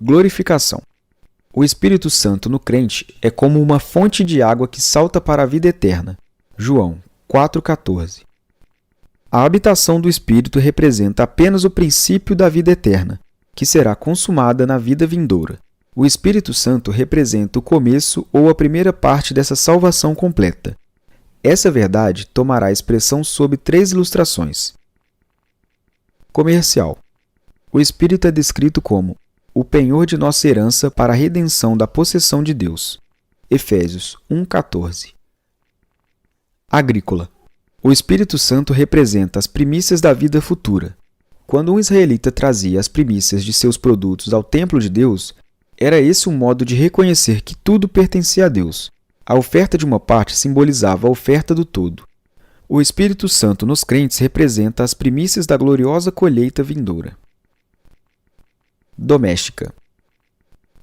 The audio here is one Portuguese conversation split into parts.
Glorificação. O Espírito Santo no crente é como uma fonte de água que salta para a vida eterna. João 4,14. A habitação do Espírito representa apenas o princípio da vida eterna, que será consumada na vida vindoura. O Espírito Santo representa o começo ou a primeira parte dessa salvação completa. Essa verdade tomará expressão sob 3 ilustrações. Comercial. O Espírito é descrito como o penhor de nossa herança para a redenção da possessão de Deus. Efésios 1,14. Agrícola. O Espírito Santo representa as primícias da vida futura. Quando um israelita trazia as primícias de seus produtos ao templo de Deus, era esse um modo de reconhecer que tudo pertencia a Deus. A oferta de uma parte simbolizava a oferta do todo. O Espírito Santo nos crentes representa as primícias da gloriosa colheita vindoura. Doméstica.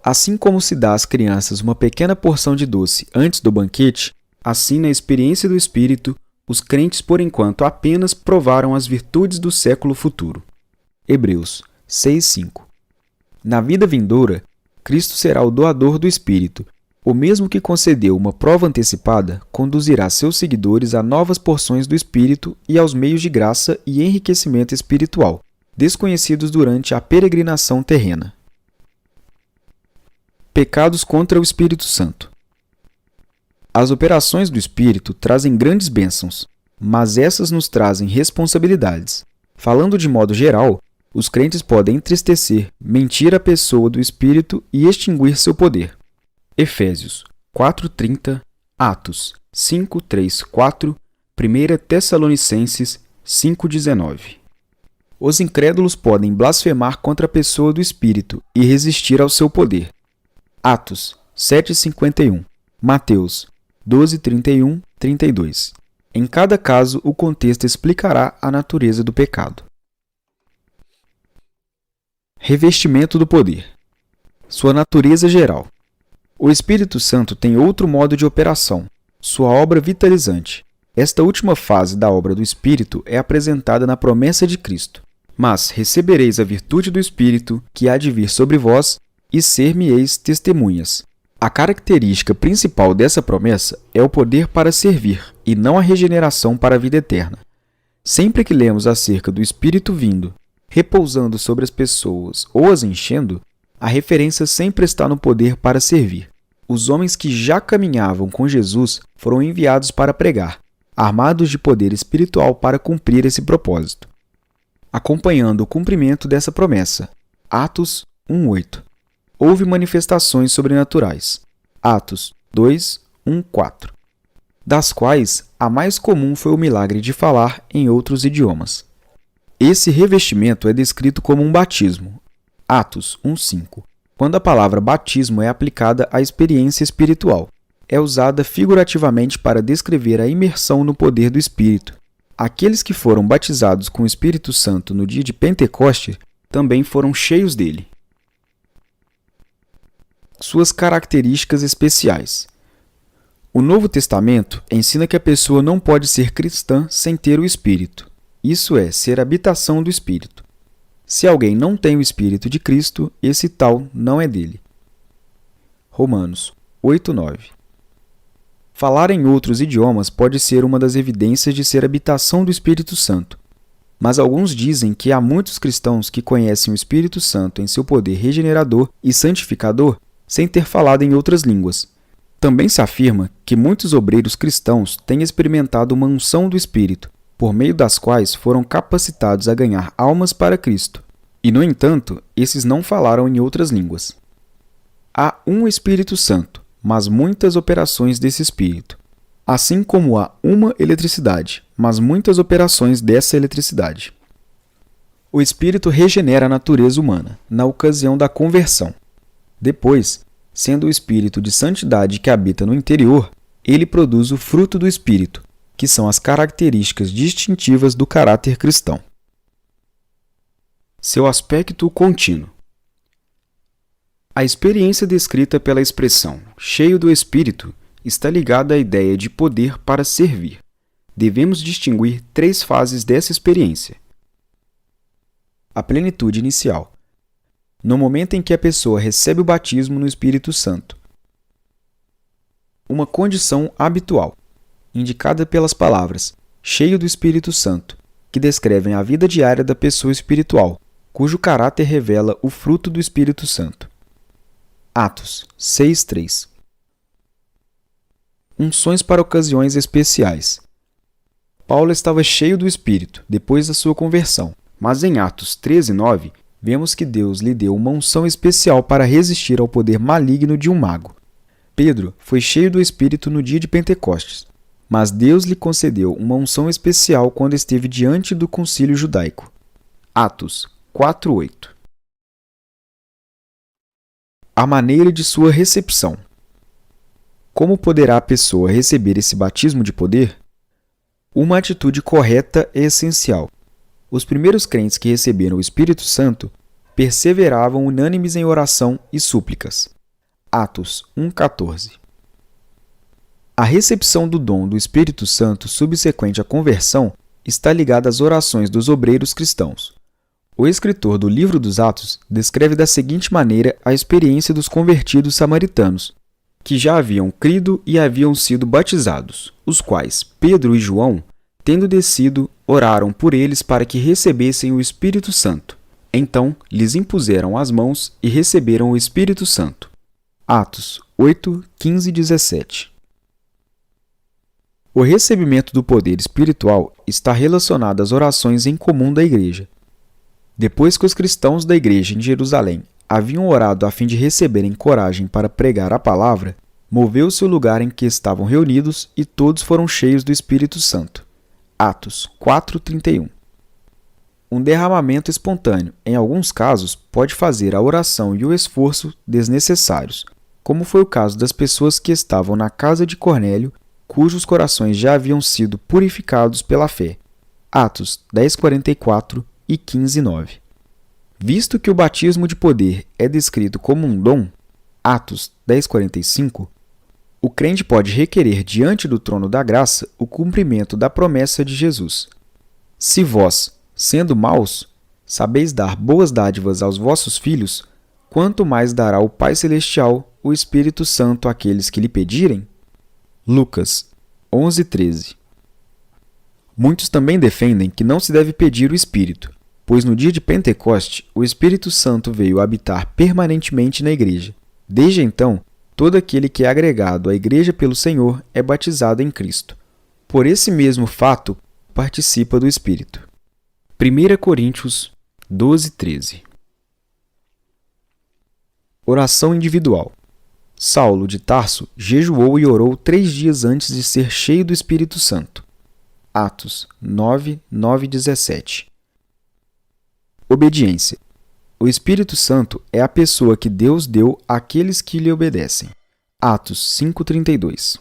Assim como se dá às crianças uma pequena porção de doce antes do banquete, assim na experiência do Espírito, os crentes por enquanto apenas provaram as virtudes do século futuro. Hebreus 6,5. Na vida vindoura, Cristo será o doador do Espírito. O mesmo que concedeu uma prova antecipada, conduzirá seus seguidores a novas porções do Espírito e aos meios de graça e enriquecimento espiritual, desconhecidos durante a peregrinação terrena. Pecados contra o Espírito Santo. As operações do Espírito trazem grandes bênçãos, mas essas nos trazem responsabilidades. Falando de modo geral, os crentes podem entristecer, mentir à pessoa do Espírito e extinguir seu poder. Efésios 4,30, Atos 5,3-4, 1 Tessalonicenses 5,19. Os incrédulos podem blasfemar contra a pessoa do Espírito e resistir ao seu poder. Atos 7,51, Mateus 12:31-32. Em cada caso, o contexto explicará a natureza do pecado. Revestimento do poder. Sua natureza geral. O Espírito Santo tem outro modo de operação, sua obra vitalizante. Esta última fase da obra do Espírito é apresentada na promessa de Cristo. Mas recebereis a virtude do Espírito, que há de vir sobre vós, e ser-me-eis testemunhas. A característica principal dessa promessa é o poder para servir, e não a regeneração para a vida eterna. Sempre que lemos acerca do Espírito vindo, repousando sobre as pessoas ou as enchendo, a referência sempre está no poder para servir. Os homens que já caminhavam com Jesus foram enviados para pregar, armados de poder espiritual para cumprir esse propósito. Acompanhando o cumprimento dessa promessa, Atos 1:8. Houve manifestações sobrenaturais, Atos 2:1-4, das quais a mais comum foi o milagre de falar em outros idiomas. Esse revestimento é descrito como um batismo, Atos 1:5, quando a palavra batismo é aplicada à experiência espiritual. É usada figurativamente para descrever a imersão no poder do Espírito. Aqueles que foram batizados com o Espírito Santo no dia de Pentecostes também foram cheios dele. Suas características especiais. O Novo Testamento ensina que a pessoa não pode ser cristã sem ter o Espírito. Isso é, ser habitação do Espírito. Se alguém não tem o Espírito de Cristo, esse tal não é dele. Romanos 8:9. Falar em outros idiomas pode ser uma das evidências de ser habitação do Espírito Santo. Mas alguns dizem que há muitos cristãos que conhecem o Espírito Santo em seu poder regenerador e santificador sem ter falado em outras línguas. Também se afirma que muitos obreiros cristãos têm experimentado uma unção do Espírito, por meio das quais foram capacitados a ganhar almas para Cristo. E, no entanto, esses não falaram em outras línguas. Há um Espírito Santo, mas muitas operações desse Espírito. Assim como há uma eletricidade, mas muitas operações dessa eletricidade. O Espírito regenera a natureza humana, na ocasião da conversão. Depois, sendo o Espírito de santidade que habita no interior, ele produz o fruto do Espírito, que são as características distintivas do caráter cristão. Seu aspecto contínuo. A experiência descrita pela expressão cheio do Espírito está ligada à ideia de poder para servir. Devemos distinguir 3 fases dessa experiência. A plenitude inicial. no momento em que a pessoa recebe o batismo no Espírito Santo. Uma condição habitual, indicada pelas palavras cheio do Espírito Santo, que descrevem a vida diária da pessoa espiritual, cujo caráter revela o fruto do Espírito Santo. Atos 6:3. Unções para ocasiões especiais. Paulo estava cheio do Espírito depois da sua conversão, mas em Atos 13:9, vemos que Deus lhe deu uma unção especial para resistir ao poder maligno de um mago. Pedro foi cheio do Espírito no dia de Pentecostes, mas Deus lhe concedeu uma unção especial quando esteve diante do concílio judaico. Atos 4:8. A maneira de sua recepção. Como poderá a pessoa receber esse batismo de poder? Uma atitude correta é essencial. Os primeiros crentes que receberam o Espírito Santo perseveravam unânimes em oração e súplicas. Atos 1:14. A recepção do dom do Espírito Santo subsequente à conversão está ligada às orações dos obreiros cristãos. O escritor do livro dos Atos descreve da seguinte maneira a experiência dos convertidos samaritanos, que já haviam crido e haviam sido batizados, os quais Pedro e João, tendo descido, oraram por eles para que recebessem o Espírito Santo. Então lhes impuseram as mãos e receberam o Espírito Santo. Atos 8:15 e 17. O recebimento do poder espiritual está relacionado às orações em comum da igreja. Depois que os cristãos da igreja em Jerusalém haviam orado a fim de receberem coragem para pregar a palavra, moveu-se o lugar em que estavam reunidos e todos foram cheios do Espírito Santo. Atos 4:31. Um derramamento espontâneo, em alguns casos, pode fazer a oração e o esforço desnecessários, como foi o caso das pessoas que estavam na casa de Cornélio, cujos corações já haviam sido purificados pela fé. Atos 10:44 e 15:9. Visto que o batismo de poder é descrito como um dom, Atos 10:45, o crente pode requerer diante do trono da graça o cumprimento da promessa de Jesus. Se vós, sendo maus, sabeis dar boas dádivas aos vossos filhos, quanto mais dará o Pai Celestial o Espírito Santo àqueles que lhe pedirem? Lucas 11:13. Muitos também defendem que não se deve pedir o Espírito, pois no dia de Pentecoste o Espírito Santo veio habitar permanentemente na igreja. Desde então, todo aquele que é agregado à igreja pelo Senhor é batizado em Cristo. Por esse mesmo fato, participa do Espírito. 1 Coríntios 12:13. Oração individual. Saulo de Tarso jejuou e orou 3 dias antes de ser cheio do Espírito Santo. Atos 9:9 e 17. Obediência. O Espírito Santo é a pessoa que Deus deu àqueles que lhe obedecem. Atos 5:32.